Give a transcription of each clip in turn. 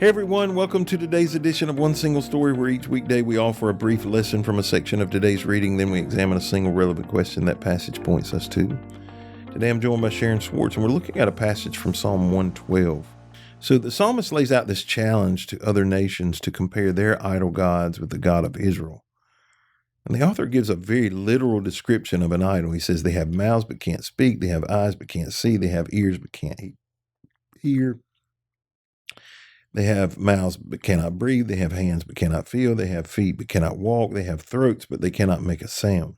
Hey everyone, welcome to today's edition of One Single Story, where each weekday we offer a brief lesson from a section of today's reading, then we examine a single relevant question that passage points us to. Today I'm joined by Sharon, Schwartz, and we're looking at a passage from Psalm 112. So the psalmist lays out this challenge to other nations to compare their idol gods with the God of Israel. And the author gives a very literal description of an idol. He says they have mouths but can't speak, they have eyes but can't see, they have ears but can't hear. They have mouths but cannot breathe. They have hands but cannot feel. They have feet but cannot walk. They have throats but they cannot make a sound.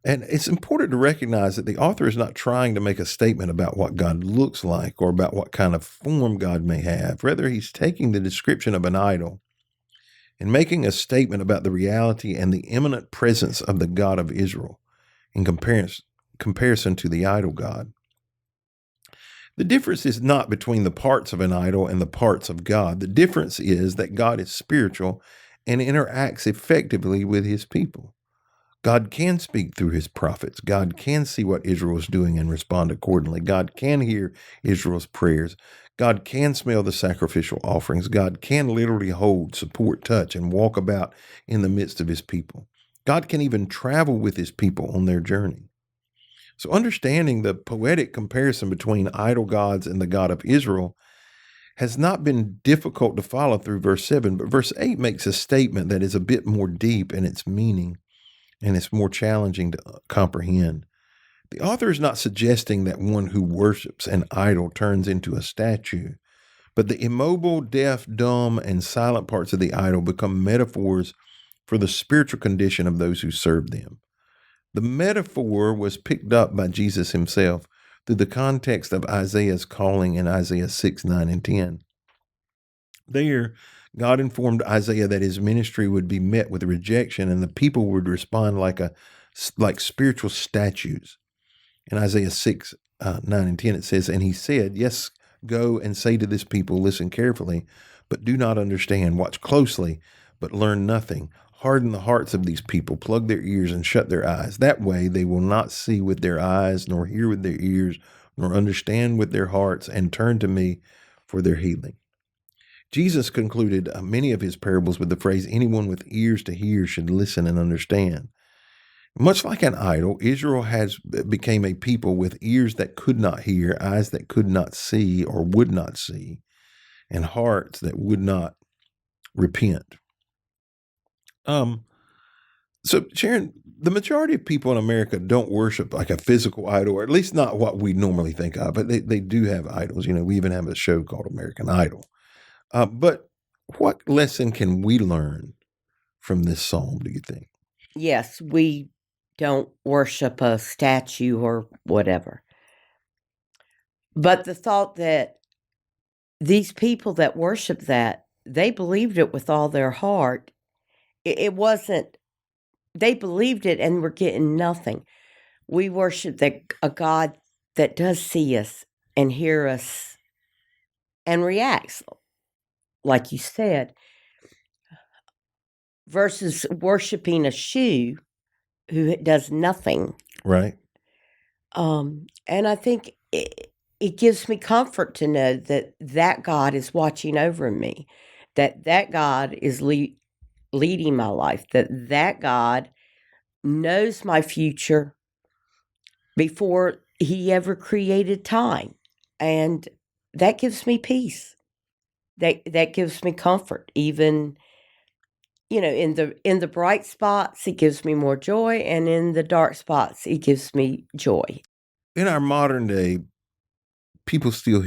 And it's important to recognize that the author is not trying to make a statement about what God looks like or about what kind of form God may have. Rather, he's taking the description of an idol and making a statement about the reality and the imminent presence of the God of Israel in comparison to the idol God. The difference is not between the parts of an idol and the parts of God. The difference is that God is spiritual and interacts effectively with his people. God can speak through his prophets. God can see what Israel is doing and respond accordingly. God can hear Israel's prayers. God can smell the sacrificial offerings. God can literally hold, support, touch, and walk about in the midst of his people. God can even travel with his people on their journey. So understanding the poetic comparison between idol gods and the God of Israel has not been difficult to follow through verse 7, but verse 8 makes a statement that is a bit more deep in its meaning, and it's more challenging to comprehend. The author is not suggesting that one who worships an idol turns into a statue, but the immobile, deaf, dumb, and silent parts of the idol become metaphors for the spiritual condition of those who serve them. The metaphor was picked up by Jesus himself through the context of Isaiah's calling in Isaiah 6, 9, and 10. There, God informed Isaiah that his ministry would be met with rejection and the people would respond like spiritual statues. In Isaiah 6, 9, and 10, it says, "And he said, yes, go and say to this people, listen carefully, but do not understand. Watch closely, but learn nothing. Harden the hearts of these people, plug their ears and shut their eyes. That way they will not see with their eyes, nor hear with their ears, nor understand with their hearts, and turn to me for their healing." Jesus concluded many of his parables with the phrase, "Anyone with ears to hear should listen and understand." Much like an idol, Israel became a people with ears that could not hear, eyes that could not see or would not see, and hearts that would not repent. So Sharon, the majority of people in America don't worship like a physical idol, or at least not what we normally think of, but they do have idols. You know, we even have a show called American Idol. But what lesson can we learn from this psalm, do you think? Yes, we don't worship a statue or whatever. But the thought that these people that worship that, they believed it with all their heart. It wasn't, they believed it and were getting nothing. We worship a God that does see us and hear us and reacts, like you said, versus worshiping a shoe who does nothing. Right. And I think it gives me comfort to know that God is watching over me, that God is leading my life, that God knows my future before he ever created time. And that gives me peace. That gives me comfort. Even, in the bright spots, it gives me more joy, and in the dark spots, it gives me joy. In our modern day, people still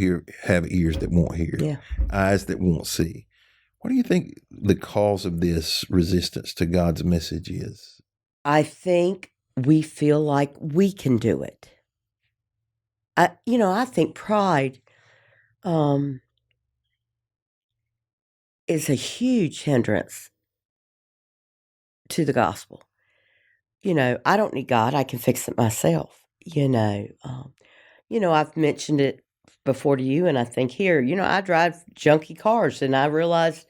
have ears that won't hear, Yeah. eyes that won't see. What do you think the cause of this resistance to God's message is? I think we feel like we can do it. I think pride is a huge hindrance to the gospel. I don't need God. I can fix it myself. I've mentioned it before to you, and I think here, I drive junky cars, and I realized,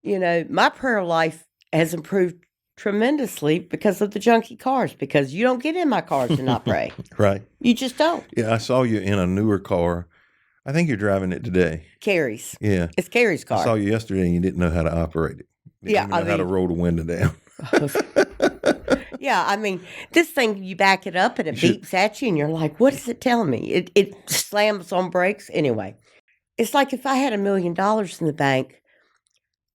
my prayer life has improved tremendously because of the junky cars, because you don't get in my cars and not pray. Right. You just don't. Yeah, I saw you in a newer car I think you're driving it today. Carrie's. Yeah. It's Carrie's car. I saw you yesterday and you didn't know how to operate it. Didn't even know how to roll the window down. Yeah, I mean, this thing, you back it up and it beeps at you and you're like, what is it telling me? It slams on brakes. Anyway, it's like if I had $1 million in the bank,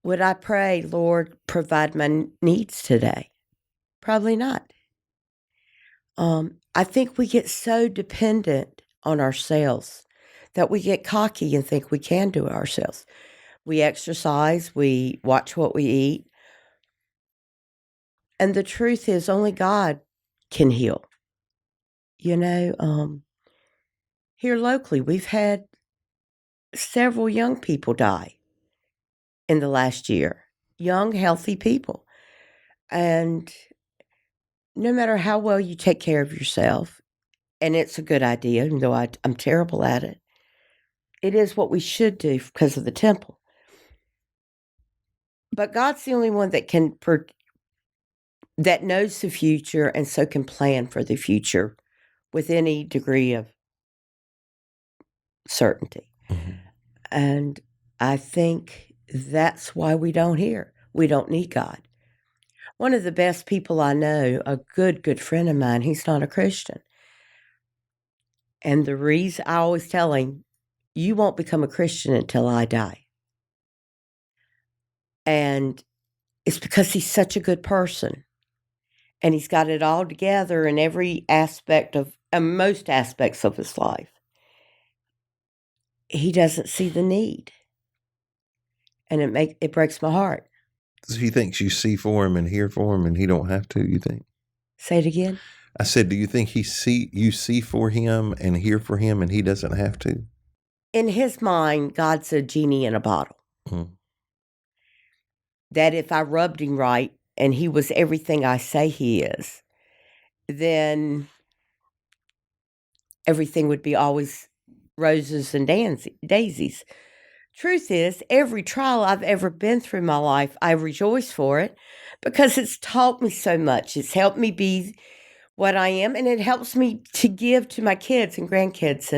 would I pray, Lord, provide my needs today? Probably not. I think we get so dependent on ourselves that we get cocky and think we can do it ourselves. We exercise, we watch what we eat. And the truth is, only God can heal. You know, here locally, we've had several young people die in the last year. Young, healthy people. And no matter how well you take care of yourself, and it's a good idea, even though I'm terrible at it, it is what we should do because of the temple. But God's the only one that that knows the future and so can plan for the future with any degree of certainty. Mm-hmm. And I think that's why we don't hear. We don't need God. One of the best people I know, a good friend of mine, he's not a Christian. And the reason I always tell him, you won't become a Christian until I die. And it's because he's such a good person. And he's got it all together in every aspect of, most aspects of his life. He doesn't see the need. And it breaks my heart. So he thinks you see for him and hear for him and he don't have to, you think? Say it again. I said, do you think you see for him and hear for him and he doesn't have to? In his mind, God's a genie in a bottle. Mm-hmm. That if I rubbed him right and he was everything I say he is, then everything would be always roses and daisies. Truth is, every trial I've ever been through in my life, I rejoice for it because it's taught me so much. It's helped me be what I am, and it helps me to give to my kids and grandkids.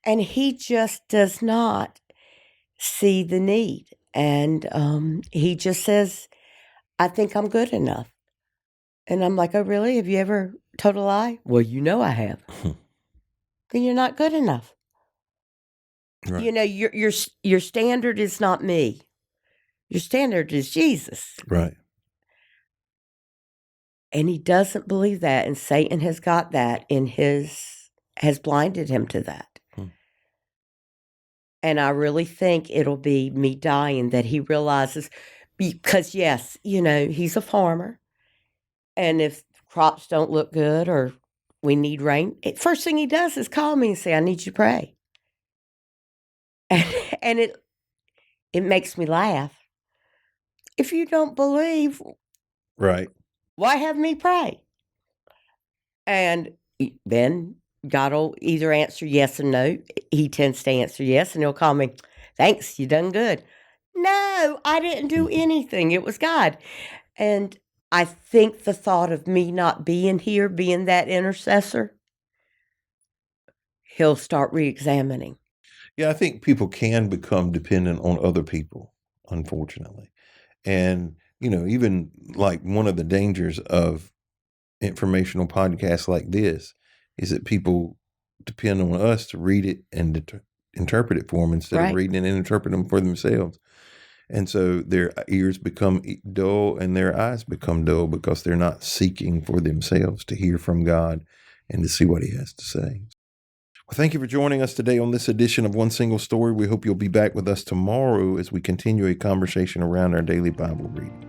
And he just does not see the need. And he just says, I think I'm good enough. And I'm like, oh, really? Have you ever told a lie? Well, you know I have. Then you're not good enough. Right. You know, your standard is not me. Your standard is Jesus. Right. And he doesn't believe that. And Satan has got that has blinded him to that. And I really think it'll be me dying that he realizes, because yes, you know, he's a farmer. And if crops don't look good or we need rain, first thing he does is call me and say, I need you to pray. And it makes me laugh. If you don't believe, right, why have me pray? And then God will either answer yes and no. He tends to answer yes, and he'll call me, thanks, you done good. No, I didn't do anything. It was God. And I think the thought of me not being here, being that intercessor, he'll start re-examining. Yeah, I think people can become dependent on other people, unfortunately. And, you know, even like one of the dangers of informational podcasts like this is that people depend on us to read it and interpret it for them instead of reading it and interpreting them for themselves. And so their ears become dull and their eyes become dull because they're not seeking for themselves to hear from God and to see what he has to say. Well, thank you for joining us today on this edition of One Single Story. We hope you'll be back with us tomorrow as we continue a conversation around our daily Bible reading.